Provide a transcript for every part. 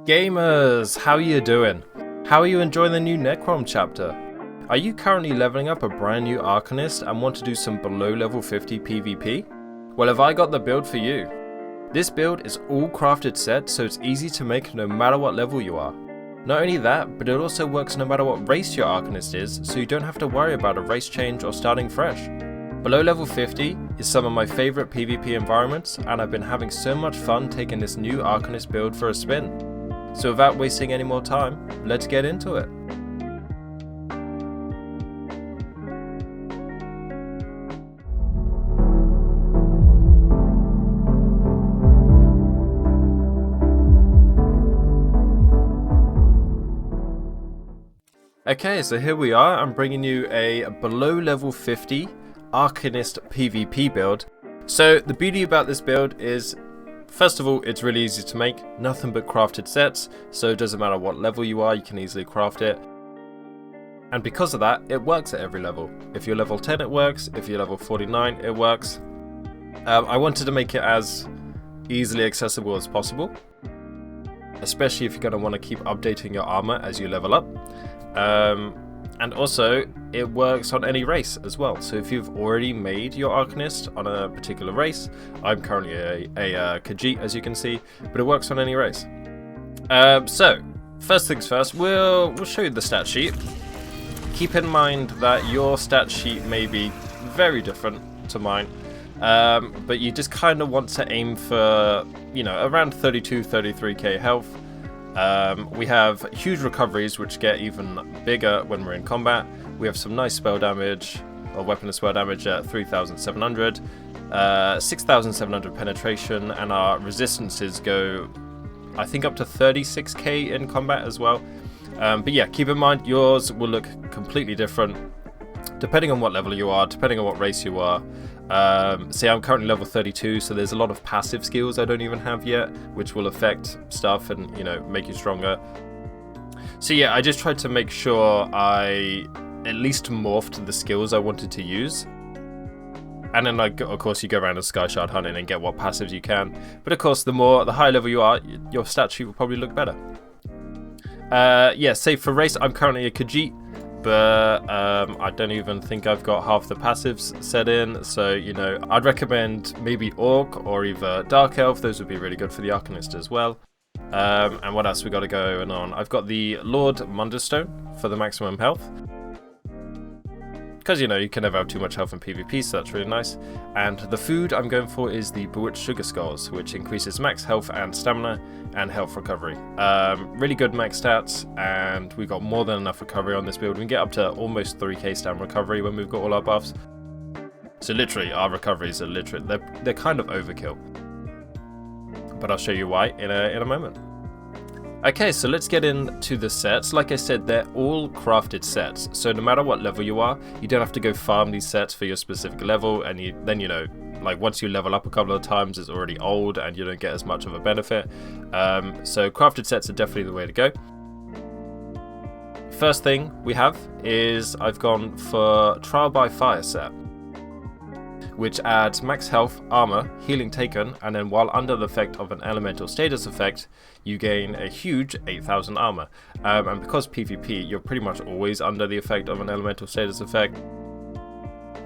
Gamers, how are you doing? How are you enjoying the new Necrom chapter? Are you currently leveling up a brand new Arcanist and want to do some below level 50 PvP? Well, have I got the build for you? This build is all crafted set, so it's easy to make no matter what level you are. Not only that, but it also works no matter what race your Arcanist is, so you don't have to worry about a race change or starting fresh. Below level 50 is some of my favourite PvP environments, and I've been having so much fun taking this new Arcanist build for a spin. So without wasting any more time, let's get into it. Okay, so here we are. I'm bringing you a below level 50 Arcanist PvP build. So the beauty about this build is, first of all, it's really easy to make, nothing but crafted sets, so it doesn't matter what level you are, you can easily craft it. And because of that, it works at every level. If you're level 10 it works, if you're level 49 it works. I wanted to make it as easily accessible as possible, especially if you're going to want to keep updating your armor as you level up. And also, it works on any race as well. So if you've already made your Arcanist on a particular race, I'm currently a Khajiit, as you can see, but it works on any race. So, first things first, we'll show you the stat sheet. Keep in mind that your stat sheet may be very different to mine, but you just kind of want to aim for, you know, around 33k health. We have huge recoveries, which get even bigger when we're in combat. We have some nice spell damage, or weapon and spell damage at 3,700, 6,700 penetration, and our resistances go, I think, up to 36k in combat as well. But yeah, keep in mind yours will look completely different depending on what level you are, depending on what race you are. See, I'm currently level 32, so there's a lot of passive skills I don't even have yet, which will affect stuff and, you know, make you stronger. So yeah, I just tried to make sure I at least morphed the skills I wanted to use. And then, like, of course, you go around and sky shard hunting and get what passives you can. But of course, the higher level you are, your stat sheet will probably look better. Yeah, say for race, I'm currently a Khajiit, but I don't even think I've got half the passives set in, so, you know, I'd recommend maybe Orc or either Dark Elf. Those would be really good for the Arcanist as well. And what else we got to go on? I've got the Lord Munderstone for the maximum health, because, you know, you can never have too much health in PvP, so that's really nice. And the food I'm going for is the Bewitched Sugar Skulls, which increases max health and stamina and health recovery. Really good max stats, and we've got more than enough recovery on this build. We can get up to almost 3k stamina recovery when we've got all our buffs. So literally, our recoveries are they're kind of overkill. But I'll show you why in a moment. Okay, so let's get into the sets. Like I said, they're all crafted sets, so no matter what level you are, you don't have to go farm these sets for your specific level, and then, you know, like, once you level up a couple of times, it's already old and you don't get as much of a benefit. So crafted sets are definitely the way to go. First thing we have is I've gone for Trial by Fire set, which adds max health, armor, healing taken, and then while under the effect of an elemental status effect, you gain a huge 8,000 armor. And because PvP, you're pretty much always under the effect of an elemental status effect.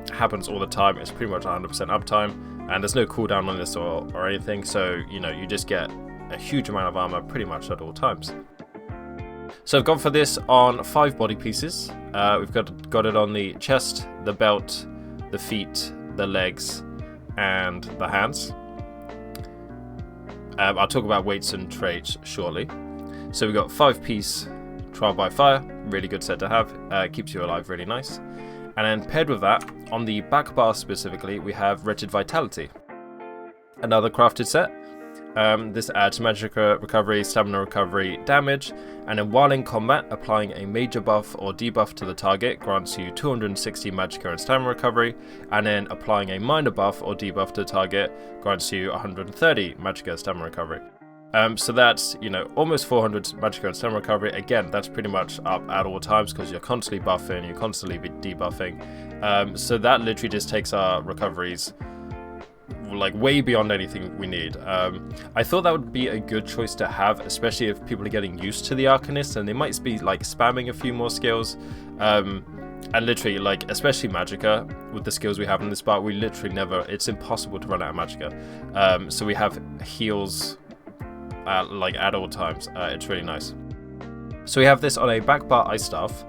It happens all the time, it's pretty much 100% uptime, and there's no cooldown on this or anything, so, you know, you just get a huge amount of armor pretty much at all times. So I've gone for this on 5 body pieces. We've got it on the chest, the belt, the feet, the legs, and the hands. I'll talk about weights and traits shortly. So we've got 5-piece Trial by Fire, really good set to have, keeps you alive really nice. And then paired with that, on the back bar specifically, we have Wretched Vitality, another crafted set. This adds magic recovery, stamina recovery, damage, and then while in combat, applying a major buff or debuff to the target grants you 260 magicka and stamina recovery, and then applying a minor buff or debuff to the target grants you 130 magicka and stamina recovery. So that's, you know, almost 400 magicka and stamina recovery. Again, that's pretty much up at all times because you're constantly buffing, you're constantly debuffing. So that literally just takes our recoveries like way beyond anything we need. I thought that would be a good choice to have, especially if people are getting used to the Arcanist and they might be like spamming a few more skills. And literally, like, especially Magicka, with the skills we have in this part, we literally never, it's impossible to run out of Magicka. So we have heals like at all times. It's really nice. So we have this on a back bar ice staff,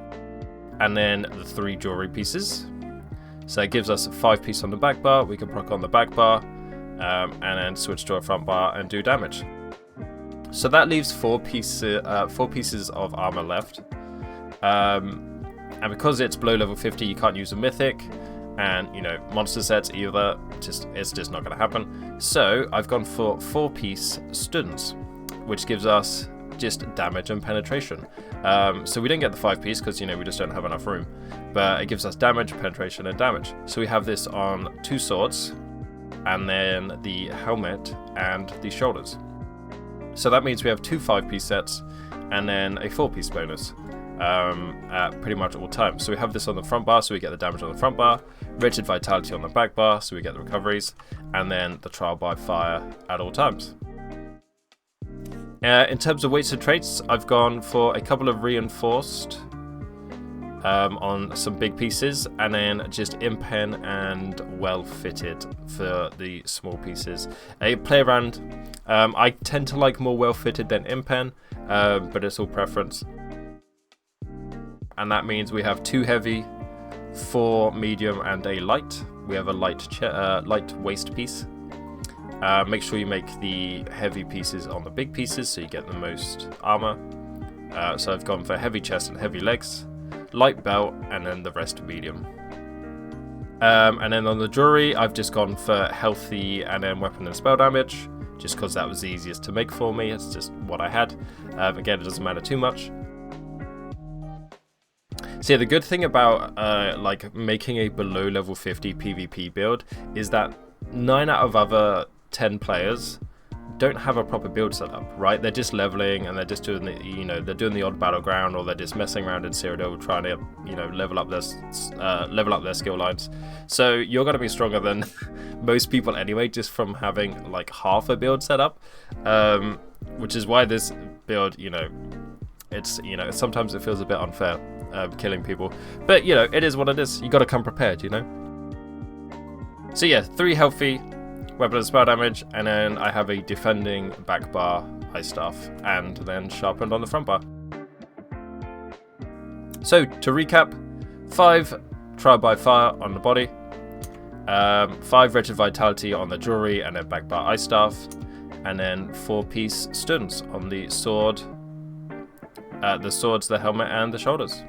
and then the 3 jewelry pieces. So it gives us 5 pieces on the back bar. We can proc on the back bar, and then switch to a front bar and do damage. So that leaves 4 pieces of armor left. And because it's below level 50, you can't use a mythic, and you know, monster sets either. It's just not going to happen. So I've gone for 4-piece students, which gives us just damage and penetration. So we don't get the 5-piece because, you know, we just don't have enough room, but it gives us damage, penetration, and damage. So we have this on 2 swords, and then the helmet and the shoulders. So that means we have 2 5-piece sets and then a 4-piece bonus at pretty much all times. So we have this on the front bar, so we get the damage on the front bar, Wretched Vitality on the back bar, so we get the recoveries, and then the Trial by Fire at all times. In terms of weights and traits, I've gone for a couple of reinforced on some big pieces, and then just impen and well fitted for the small pieces. A play around. I tend to like more well fitted than impen, but it's all preference. And that means we have 2 heavy, 4 medium, and a light. We have a light waist piece. Make sure you make the heavy pieces on the big pieces so you get the most armor. So I've gone for heavy chest and heavy legs, light belt, and then the rest medium. And then on the jewelry, I've just gone for healthy and then weapon and spell damage, just because that was the easiest to make for me. It's just what I had. Again, it doesn't matter too much. So yeah, the good thing about like making a below level 50 PvP build is that 9 out of other 10 players don't have a proper build setup, right? They're just leveling and they're just doing the, you know, they're doing the odd battleground, or they're just messing around in Cyrodiil trying to, you know, level up their skill lines. So you're going to be stronger than most people anyway, just from having like half a build setup, which is why this build, you know, it's, you know, sometimes it feels a bit unfair killing people, but you know, it is what it is. You got to come prepared, you know. So yeah, 3 healthy, weapon and spell damage, and then I have a defending back bar ice staff, and then sharpened on the front bar. So to recap, 5 trial by fire on the body, 5 wretched vitality on the jewelry and then back bar ice staff, and then 4-piece students on the sword, the swords, the helmet, and the shoulders.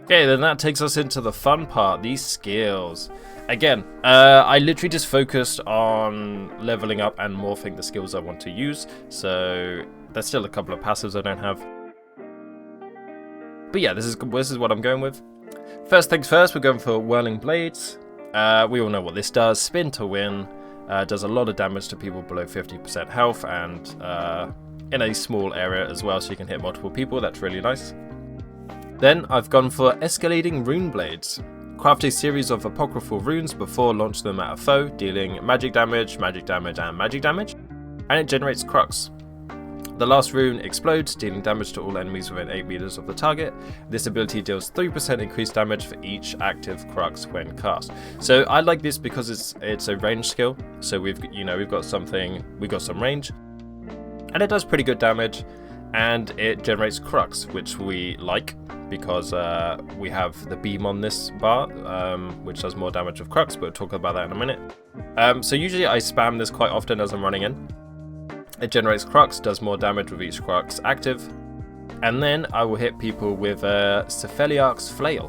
Okay, then that takes us into the fun part, these skills. Again, I literally just focused on leveling up and morphing the skills I want to use, so there's still a couple of passives I don't have. But yeah, this is what I'm going with. First things first, we're going for Whirling Blades. We all know what this does. Spin to win. Does a lot of damage to people below 50% health, and in a small area as well, so you can hit multiple people. That's really nice. Then I've gone for Escalating Rune Blades. Craft a series of apocryphal runes before launch them at a foe, dealing magic damage, and magic damage, and it generates crux. The last rune explodes, dealing damage to all enemies within 8 meters of the target. This ability deals 3% increased damage for each active crux when cast. So I like this because it's a range skill. So we've got some range, and it does pretty good damage, and it generates crux, which we like, because we have the beam on this bar, which does more damage with crux, but we'll talk about that in a minute. So usually I spam this quite often as I'm running in. It generates crux, does more damage with each crux active, and then I will hit people with Cephaliarch's Flail,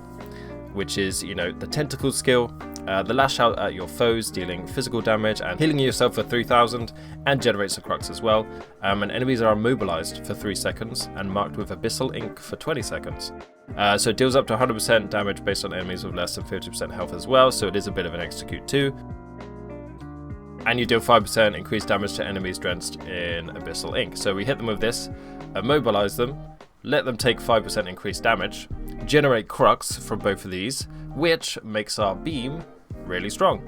which is, you know, the tentacle skill. The lash out at your foes, dealing physical damage and healing yourself for 3000, and generates a crux as well. And enemies are immobilized for 3 seconds and marked with Abyssal Ink for 20 seconds. So it deals up to 100% damage based on enemies with less than 50% health as well, so it is a bit of an execute too. And you deal 5% increased damage to enemies drenched in Abyssal Ink. So we hit them with this, immobilize them, let them take 5% increased damage, generate crux from both of these, which makes our beam really strong.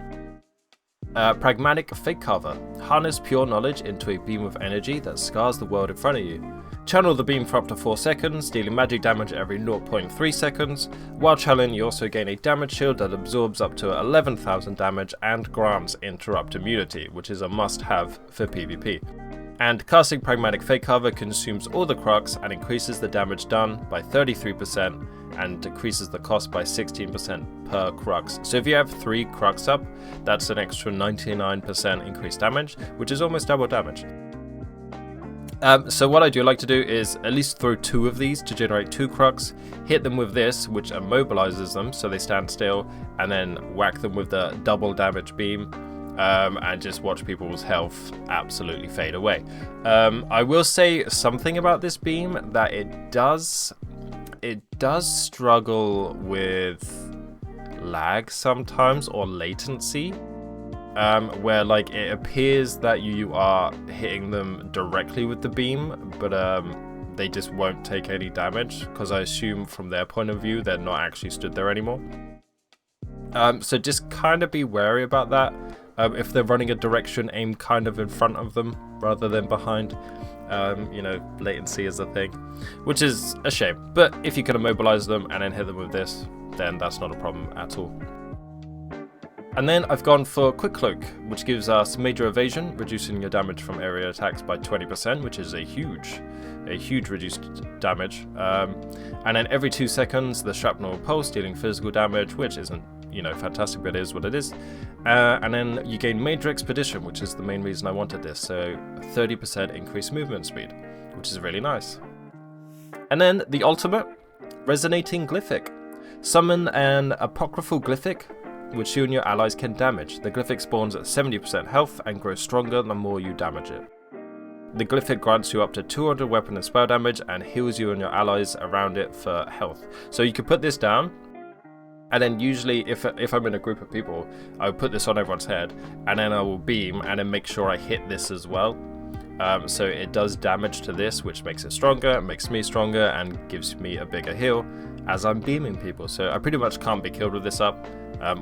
Pragmatic Fake Cover. Harness pure knowledge into a beam of energy that scars the world in front of you. Channel the beam for up to 4 seconds, dealing magic damage every 0.3 seconds. While channeling, you also gain a damage shield that absorbs up to 11,000 damage and grants interrupt immunity, which is a must-have for PvP. And casting Pragmatic Fake Cover consumes all the crux and increases the damage done by 33% and decreases the cost by 16% per crux. So if you have 3 crux up, that's an extra 99% increased damage, which is almost double damage. So what I do like to do is at least throw 2 of these to generate 2 crux, hit them with this, which immobilizes them so they stand still, and then whack them with the double damage beam, and just watch people's health absolutely fade away. I will say something about this beam, that it does struggle with lag sometimes, or latency. Where like it appears that you are hitting them directly with the beam, but they just won't take any damage, because I assume from their point of view they're not actually stood there anymore. So just kind of be wary about that. If they're running a direction, aim kind of in front of them rather than behind. You know, latency is a thing, which is a shame. But if you can immobilize them and then hit them with this, then that's not a problem at all. And then I've gone for Quick Cloak, which gives us major evasion, reducing your damage from area attacks by 20%, which is a huge reduced damage. And then every 2 seconds, the shrapnel pulse, dealing physical damage, which isn't, you know, fantastic, but it is what it is. And then you gain Major Expedition, which is the main reason I wanted this, so 30% increased movement speed, which is really nice. And then the ultimate, Resonating Glyphic. Summon an apocryphal glyphic, which you and your allies can damage. The glyphic spawns at 70% health and grows stronger the more you damage it. The glyphic grants you up to 200 weapon and spell damage and heals you and your allies around it for health. So you can put this down, and then usually if I'm in a group of people, I will put this on everyone's head, and then I will beam and then make sure I hit this as well. So it does damage to this, which makes it stronger, makes me stronger, and gives me a bigger heal as I'm beaming people. So I pretty much can't be killed with this up.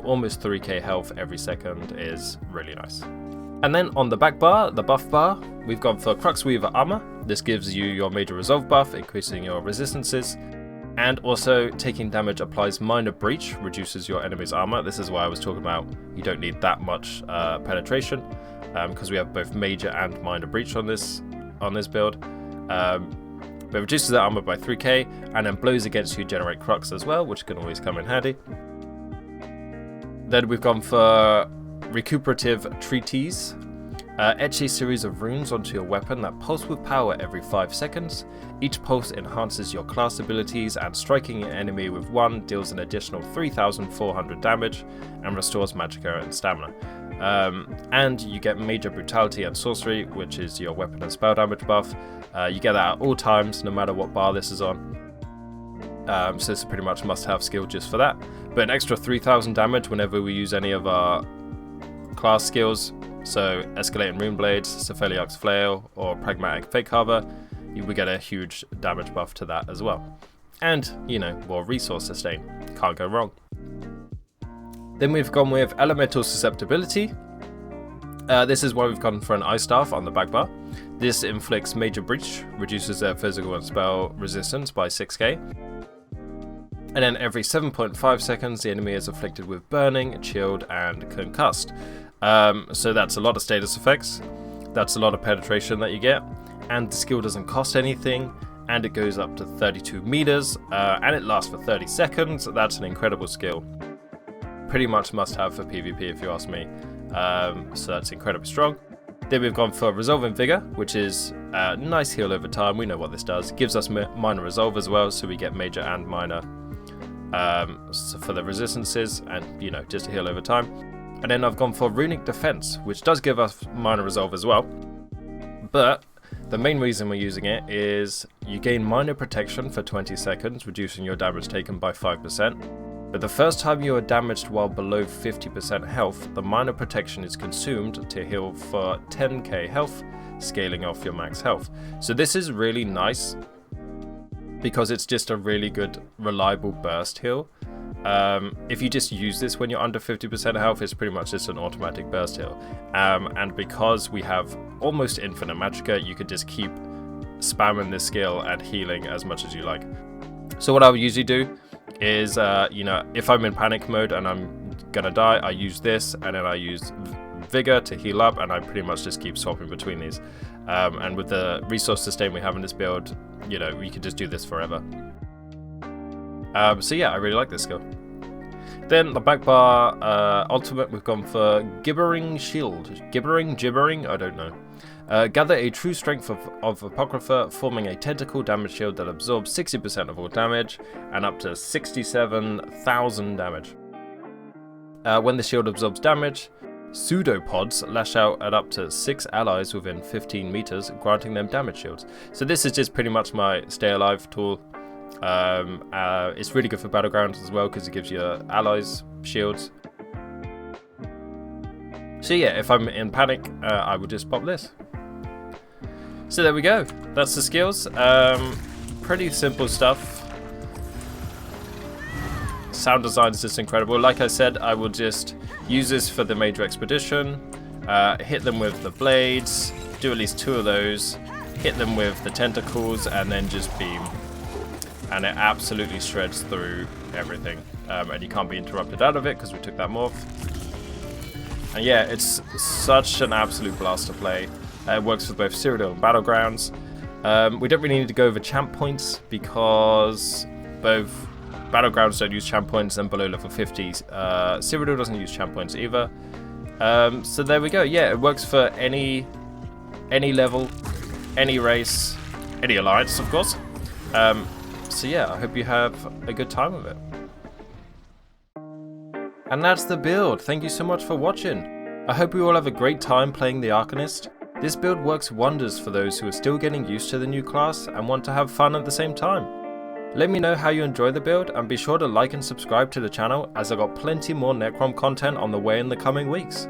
Almost 3k health every second is really nice. And then on the back bar, the buff bar, we've gone for Crux Weaver Armor. This gives you your major resolve buff, increasing your resistances. And also, taking damage applies minor breach, reduces your enemy's armor. This is why I was talking about you don't need that much penetration, because we have both major and minor breach on this build. But reduces the armor by 3k, and then blows against you generate crux as well, which can always come in handy. Then we've gone for Recuperative Treatise. Etch a series of runes onto your weapon that pulse with power every 5 seconds. Each pulse enhances your class abilities, and striking an enemy with one deals an additional 3,400 damage and restores magicka and stamina. And you get Major Brutality and Sorcery, which is your weapon and spell damage buff. You get that at all times, no matter what bar this is on. So it's pretty much must-have skill just for that. But an extra 3,000 damage whenever we use any of our class skills. So Escalating Rune Blades, Cephaliarch's Flail, or Pragmatic Fake Cover, you would get a huge damage buff to that as well. And, you know, more resource sustain. Can't go wrong. Then we've gone with Elemental Susceptibility. This is why we've gone for an Ice Staff on the back bar. This inflicts Major Breach, reduces their physical and spell resistance by 6k. And then every 7.5 seconds, the enemy is afflicted with Burning, Chilled, and Concussed. So that's a lot of status effects. That's a lot of penetration that you get. And the skill doesn't cost anything. And it goes up to 32 meters. And it lasts for 30 seconds. That's an incredible skill. Pretty much must have for PvP if you ask me. So that's incredibly strong. Then we've gone for Resolving Vigor, which is a nice heal over time. We know what this does. It gives us minor resolve as well, so we get major and minor for the resistances, and, you know, just a heal over time. And then I've gone for Runic Defense, which does give us minor resolve as well. But the main reason we're using it is you gain minor protection for 20 seconds, reducing your damage taken by 5%. But the first time you are damaged while below 50% health, the minor protection is consumed to heal for 10k health, scaling off your max health. So this is really nice because it's just a really good, reliable burst heal. If you just use this when you're under 50% health, it's pretty much just an automatic burst heal. And because we have almost infinite magicka, you could just keep spamming this skill and healing as much as you like. So what I would usually do is, you know, if I'm in panic mode and I'm gonna die, I use this, and then I use Vigor to heal up, and I pretty much just keep swapping between these. And with the resource sustain we have in this build, you know, we could just do this forever. So yeah, I really like this skill. Then the back bar ultimate, we've gone for Gibbering Shield. Gibbering? I don't know. Gather a true strength of Apocrypha, forming a tentacle damage shield that absorbs 60% of all damage and up to 67,000 damage. When the shield absorbs damage, pseudopods lash out at up to 6 allies within 15 meters, granting them damage shields. So this is just pretty much my stay alive tool. It's really good for battlegrounds as well because it gives your allies shields. So yeah, if I'm in panic, I would just pop this. So there we go. That's the skills. Pretty simple stuff. Sound design is just incredible. Like I said, I will just use this for the major expedition, hit them with the blades, do at least 2 of those, hit them with the tentacles, and then just beam. And it absolutely shreds through everything. And you can't be interrupted out of it because we took that morph. And yeah, it's such an absolute blast to play. It works for both Cyrodiil and Battlegrounds. We don't really need to go over champ points because both Battlegrounds don't use champ points and below level 50s. Cyrodiil doesn't use champ points either. So there we go. Yeah, it works for any level, any race, any alliance, of course. So yeah, I hope you have a good time with it. And that's the build. Thank you so much for watching. I hope you all have a great time playing the Arcanist. This build works wonders for those who are still getting used to the new class and want to have fun at the same time. Let me know how you enjoy the build, and be sure to like and subscribe to the channel, as I got plenty more necrom content on the way in the coming weeks.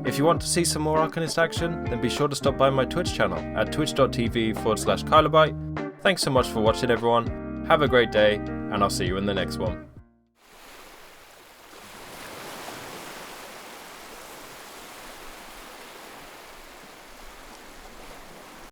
If you want to see some more Arcanist action, then be sure to stop by my Twitch channel at twitch.tv/Kylobyte. Thanks so much for watching everyone, have a great day, and I'll see you in the next one.